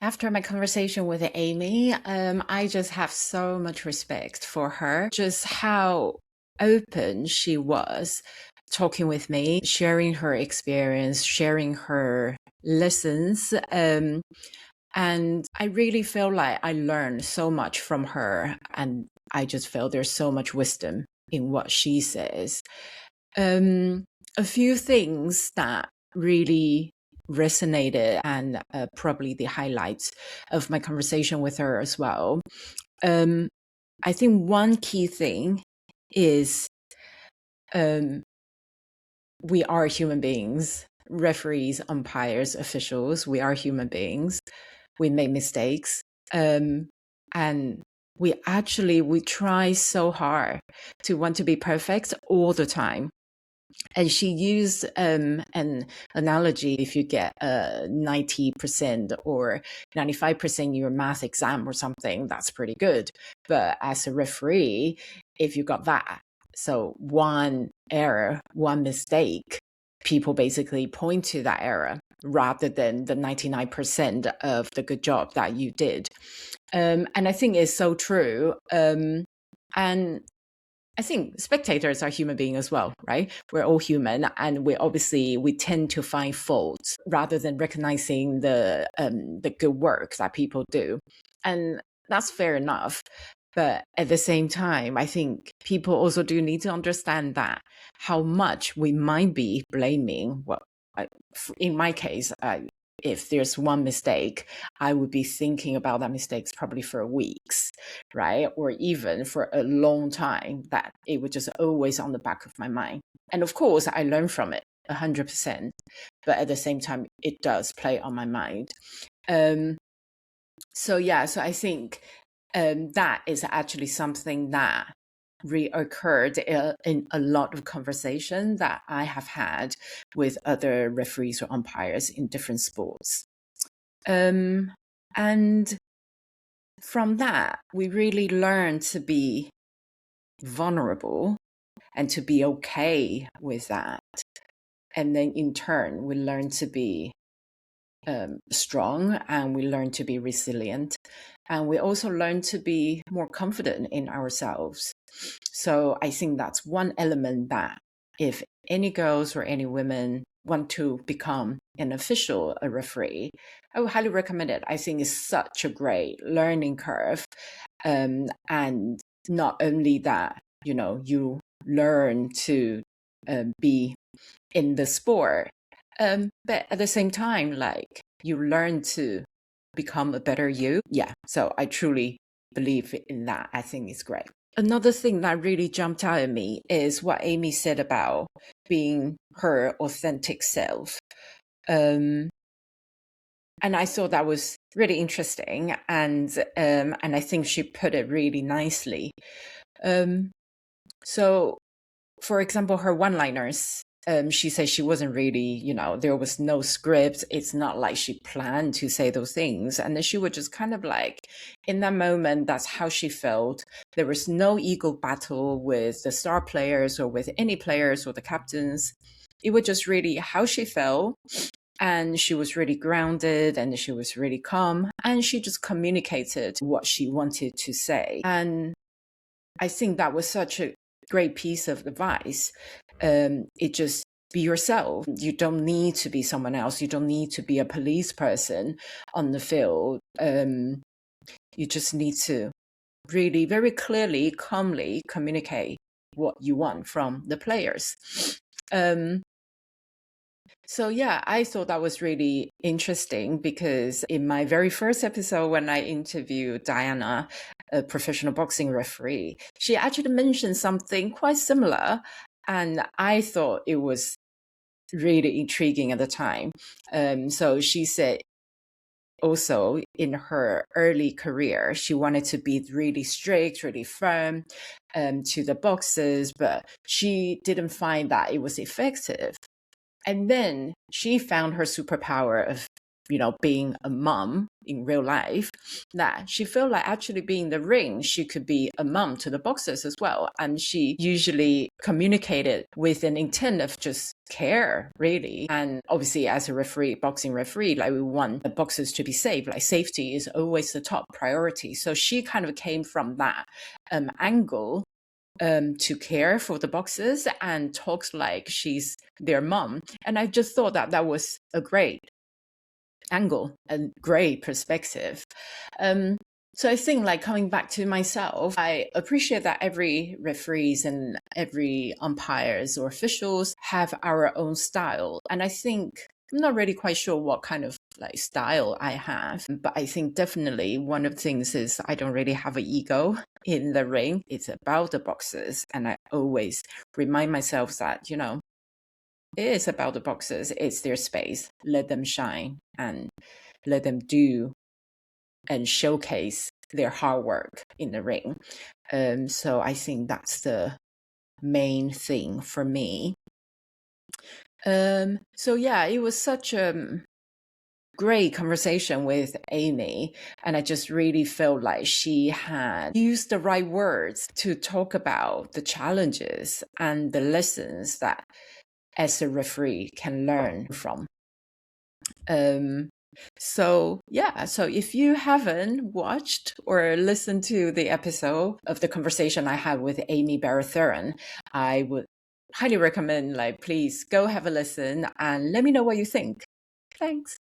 After my conversation with Aimee, I just have so much respect for her, just how open she was talking with me, sharing her experience, sharing her lessons. And I really feel like I learned so much from her. And I just feel there's so much wisdom in what she says. A few things that really resonated and probably the highlights of my conversation with her as well. I think one key thing is we are human beings, referees, umpires, officials. We are human beings. We make mistakes. And we try so hard to want to be perfect all the time. And she used an analogy. If you get 90% or 95% in your math exam or something, that's pretty good. But as a referee, if you got that, so one error, one mistake, people basically point to that error rather than the 99% of the good job that you did. And I think it's so true. And I think spectators are human beings as well, right? We're all human, and we tend to find faults rather than recognizing the good work that people do, and that's fair enough. But at the same time, I think people also do need to understand that how much we might be blaming. Well, in my case, if there's one mistake, I would be thinking about that mistake probably for weeks, right? Or even for a long time, that it was just always on the back of my mind. And of course, I learn from it 100%. But at the same time, it does play on my mind. So I think that is actually something that reoccurred in a lot of conversation that I have had with other referees or umpires in different sports. And from that, we really learn to be vulnerable and to be okay with that. And then in turn, we learn to be strong, and we learn to be resilient. And we also learn to be more confident in ourselves. So I think that's one element that if any girls or any women want to become an official, a referee, I would highly recommend it. I think it's such a great learning curve. And not only that, you learn to be in the sport, but at the same time, like, you learn to become a better you. Yeah, so I truly believe in that. I think it's great. Another thing that really jumped out at me is what Aimee said about being her authentic self. And I thought that was really interesting, and I think she put it really nicely. So, for example, her one-liners, she said she wasn't really, there was no script. It's not like she planned to say those things. And then she would just kind of like, in that moment, that's how she felt. There was no ego battle with the star players or with any players or the captains. It was just really how she felt. And she was really grounded, and she was really calm. And she just communicated what she wanted to say. And I think that was such a great piece of advice. It just be yourself. You don't need to be someone else. You don't need to be a police person on the field. You just need to really very clearly, calmly communicate what you want from the players. So I thought that was really interesting, because in my very first episode, when I interviewed Diana, a professional boxing referee, she actually mentioned something quite similar. And I thought it was really intriguing at the time. So she said also in her early career, she wanted to be really strict, really firm to the boxers, but she didn't find that it was effective. And then she found her superpower of being a mom in real life, that she felt like actually being in the ring, she could be a mom to the boxers as well. And she usually communicated with an intent of just care, really. And obviously, as a referee, boxing referee, like we want the boxers to be safe. Like safety is always the top priority. So she kind of came from that angle to care for the boxers and talks like she's their mom. And I just thought that that was a great angle and great perspective. So I think, like, coming back to myself, I appreciate that every referees and every umpires or officials have our own style. And I think I'm not really quite sure what kind of like style I have, but I think definitely one of the things is I don't really have an ego in the ring. It's about the boxers. And I always remind myself that, it is about the boxers. It's their space. Let them shine and let them do and showcase their hard work in the ring. So I think that's the main thing for me. So yeah, it was such a great conversation with Aimee, and I just really felt like she had used the right words to talk about the challenges and the lessons that as a referee can learn from. So if you haven't watched or listened to the episode of the conversation I had with Aimee Barrett-Theron, I would highly recommend, like, please go have a listen and let me know what you think. Thanks.